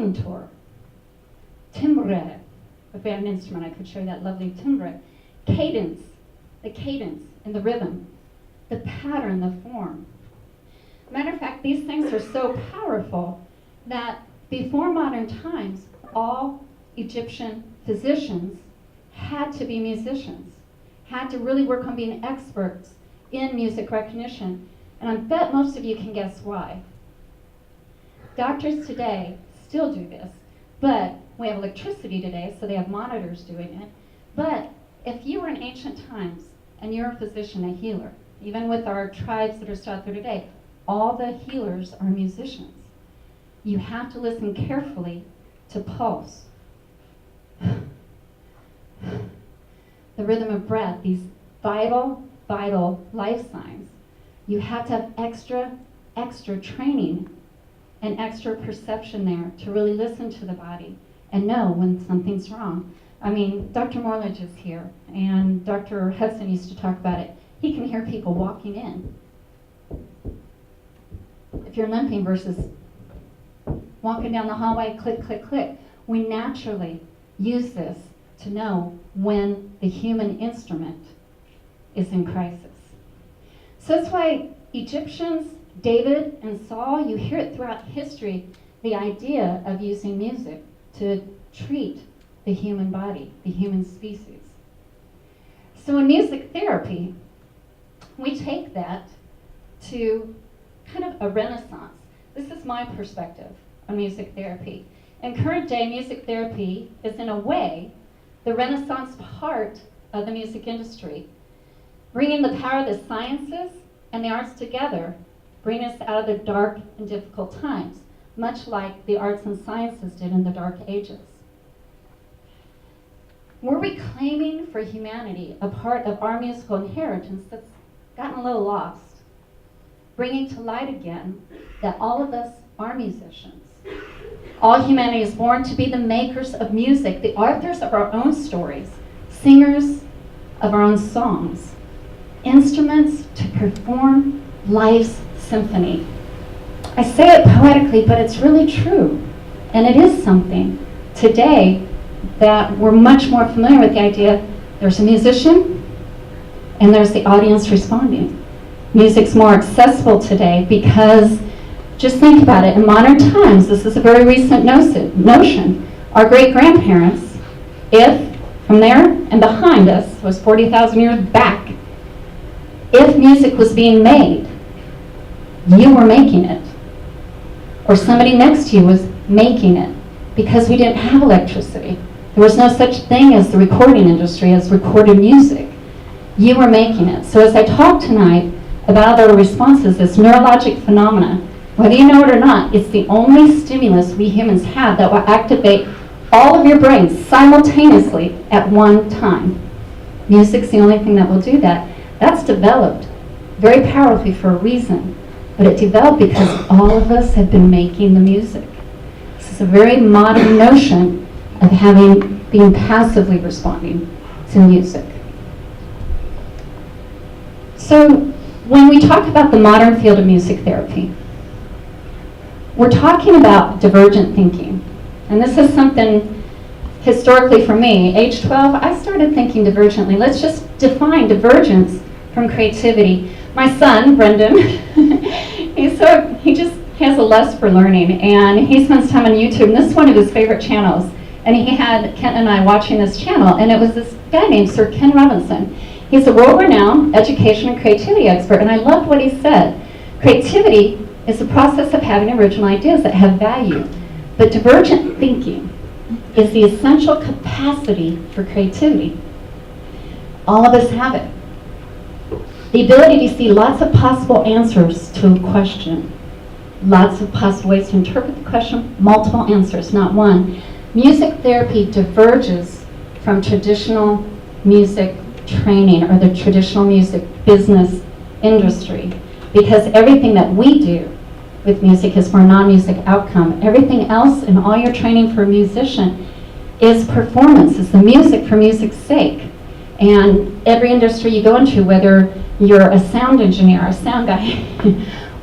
contour, timbre. If we had an instrument, I could show you that lovely timbre. Cadence, the cadence and the rhythm, the pattern, the form. Matter of fact, these things are so powerful that before modern times, all Egyptian physicians had to be musicians, had to really work on being experts in music recognition. And I bet most of you can guess why. Doctors today still do this, but we have electricity today, so they have monitors doing it. But if you were in ancient times and you're a physician, a healer, even with our tribes that are still out there today, all the healers are musicians. You have to listen carefully to pulse, the rhythm of breath, these vital life signs. You have to have extra training and extra perception there to really listen to the body and know when something's wrong. I mean, Dr. Morledge is here, and Dr. Hudson used to talk about it. He can hear people walking in. If you're limping versus walking down the hallway, click, click, click. We naturally use this to know when the human instrument is in crisis. So that's why Egyptians, David and Saul, you hear it throughout history, the idea of using music to treat the human body, the human species. So in music therapy, we take that to kind of a renaissance. This is my perspective on music therapy. In current day, music therapy is in a way the renaissance part of the music industry, bringing the power of the sciences and the arts together, bring us out of the dark and difficult times, much like the arts and sciences did in the Dark Ages. We're reclaiming for humanity a part of our musical inheritance that's gotten a little lost, bringing to light again that all of us are musicians. All humanity is born to be the makers of music, the authors of our own stories, singers of our own songs, instruments to perform life's symphony. I say it poetically, but it's really true. And it is something today that we're much more familiar with the idea there's a musician and there's the audience responding. Music's more accessible today because, just think about it, in modern times, this is a very recent notion. Our great-grandparents, if from there and behind us was 40,000 years back, if music was being made, you were making it. Or somebody next to you was making it because we didn't have electricity. There was no such thing as the recording industry, as recorded music. You were making it. So as I talk tonight about other responses, this neurologic phenomena, whether you know it or not, it's the only stimulus we humans have that will activate all of your brains simultaneously at one time. Music's the only thing that will do that. That's developed very powerfully for a reason, but it developed because all of us have been making the music. This is a very modern notion of being passively responding to music. So when we talk about the modern field of music therapy, we're talking about divergent thinking. And this is something historically for me. Age 12, I started thinking divergently. Let's just define divergence from creativity. My son, Brendan, he just has a lust for learning, and he spends time on YouTube, and this is one of his favorite channels. And he had Kent and I watching this channel, and it was this guy named Sir Ken Robinson. He's a world-renowned education and creativity expert, and I loved what he said. Creativity is the process of having original ideas that have value, but divergent thinking is the essential capacity for creativity. All of us have it. The ability to see lots of possible answers to a question, lots of possible ways to interpret the question, multiple answers, not one. Music therapy diverges from traditional music training or the traditional music business industry because everything that we do with music is for a non-music outcome. Everything else in all your training for a musician is performance, is the music for music's sake. And every industry you go into, whether you're a sound engineer, a sound guy,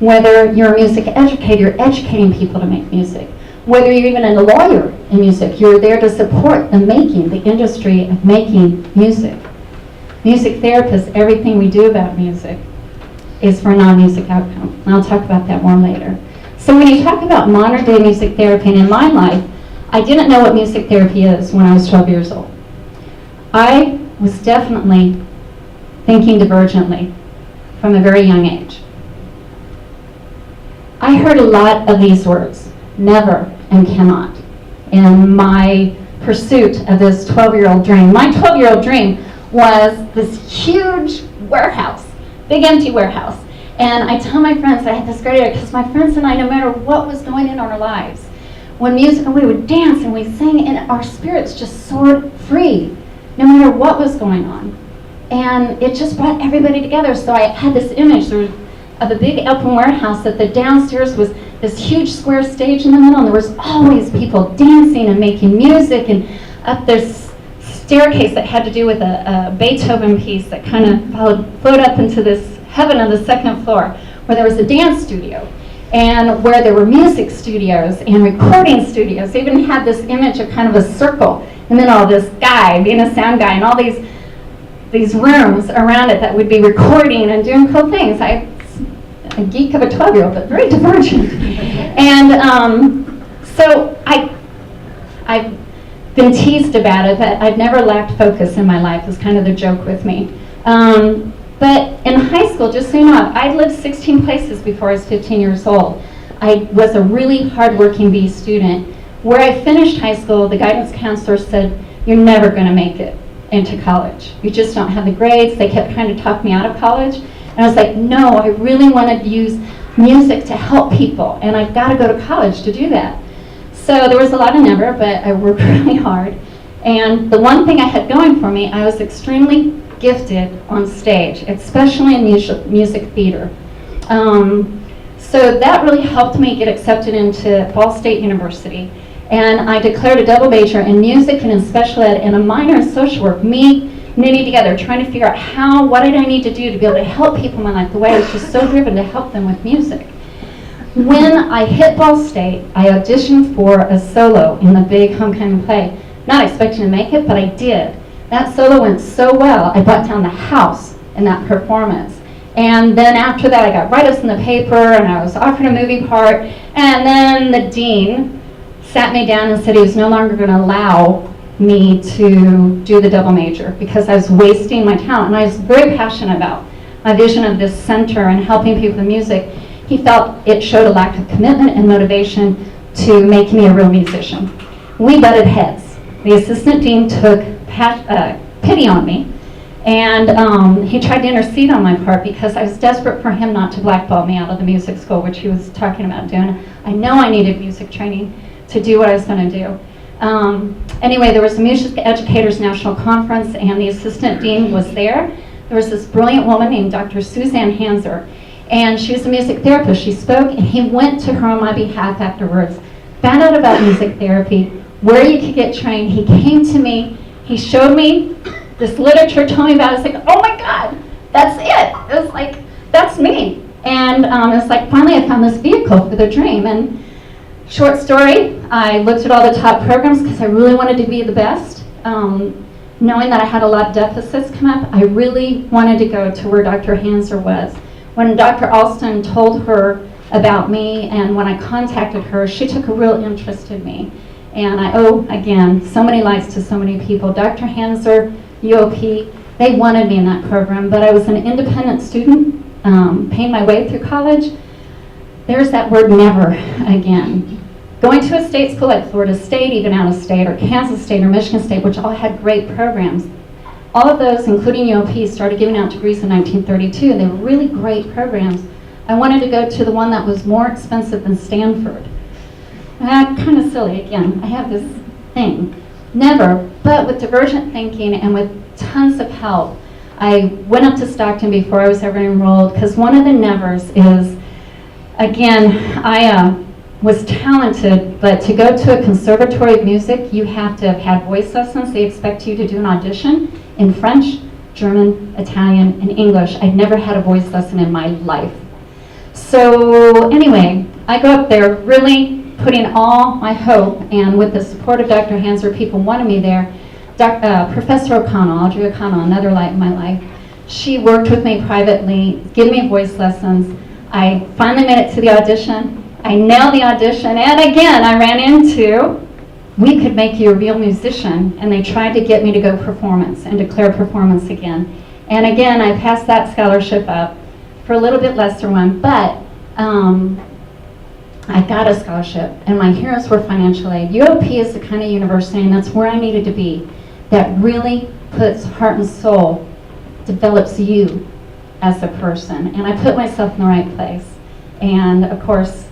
whether you're a music educator, you're educating people to make music. whether you're even a lawyer in music, you're there to support the industry of making music. Music therapists, everything we do about music is for a non-music outcome. And I'll talk about that more later. So when you talk about modern day music therapy, and in my life, I didn't know what music therapy is when I was 12 years old. I was definitely thinking divergently from a very young age. I heard a lot of these words, never and cannot, in my pursuit of this 12-year-old dream. My 12-year-old dream was this huge warehouse, big empty warehouse. And I tell my friends, I had this great idea, because my friends and I, no matter what was going in our lives, when music, we would dance and we'd sing, and our spirits just soared free, no matter what was going on. And it just brought everybody together. So I had this image of a big open warehouse, that the downstairs was this huge square stage in the middle, and there was always people dancing and making music, and up this staircase that had to do with a Beethoven piece that kind of flowed up into this heaven on the second floor, where there was a dance studio, and where there were music studios and recording studios. They even had this image of kind of a circle in the middle of this guy being a sound guy, and all these rooms around it that would be recording and doing cool things. I'm a geek of a 12-year-old, but very divergent. And so I've been teased about it, but I've never lacked focus in my life, is kind of the joke with me. But in high school, just so you know, I'd lived 16 places before I was 15 years old. I was a really hardworking B student. Where I finished high school, the guidance counselor said, "You're never going to make it into college. You just don't have the grades." They kept trying to talk me out of college. And I was like, no, I really wanted to use music to help people, and I've got to go to college to do that. So there was a lot of never, but I worked really hard. And the one thing I had going for me, I was extremely gifted on stage, especially in music theater. So that really helped me get accepted into Ball State University. And I declared a double major in music and in special ed, and a minor in social work, me knitting together, trying to figure out what did I need to do to be able to help people in my life, the way I was just so driven to help them with music. When I hit Ball State, I auditioned for a solo in the big homecoming play, not expecting to make it, but I did. That solo went so well, I brought down the house in that performance. And then after that, I got write-ups in the paper, and I was offered a movie part, and then the dean sat me down and said he was no longer going to allow me to do the double major because I was wasting my talent. And I was very passionate about my vision of this center and helping people with music. He felt it showed a lack of commitment and motivation to make me a real musician. We butted heads. The assistant dean took pity on me, and he tried to intercede on my part because I was desperate for him not to blackball me out of the music school, which he was talking about doing. I know I needed music training to do what I was going to do. Anyway, there was a Music Educators National Conference, and the assistant dean was there. There was this brilliant woman named Dr. Suzanne Hanser, and she was a music therapist. She spoke, and he went to her on my behalf afterwards, found out about music therapy, where you could get trained. He came to me, he showed me this literature, told me about it. I was like, oh my God, that's it. It was like, that's me. And it was like, finally I found this vehicle for the dream. And short story, I looked at all the top programs because I really wanted to be the best. Knowing that I had a lot of deficits come up, I really wanted to go to where Dr. Hanser was. When Dr. Alston told her about me and when I contacted her, she took a real interest in me. And I owe, again, so many lives to so many people. Dr. Hanser, UOP, they wanted me in that program, but I was an independent student, paying my way through college. There's that word never again. Going to a state school like Florida State, even out of state, or Kansas State, or Michigan State, which all had great programs. All of those, including UOP, started giving out degrees in 1932, and they were really great programs. I wanted to go to the one that was more expensive than Stanford. Kind of silly, again, I have this thing. Never, but with divergent thinking and with tons of help, I went up to Stockton before I was ever enrolled, because one of the nevers is, again, I was talented, but to go to a conservatory of music, you have to have had voice lessons. They expect you to do an audition in French, German, Italian, and English. I'd never had a voice lesson in my life. So anyway, I go up there really putting all my hope, and with the support of Dr. Hanser, people wanted me there. Professor O'Connell, Audrey O'Connell, another light in my life, she worked with me privately, gave me voice lessons. I finally made it to the audition. I nailed the audition, and again, I ran into, we could make you a real musician, and they tried to get me to go performance and declare performance again. And again, I passed that scholarship up for a little bit lesser one, but I got a scholarship, and my heroes were financial aid. UOP is the kind of university, and that's where I needed to be, that really puts heart and soul, develops you as a person. And I put myself in the right place. And of course,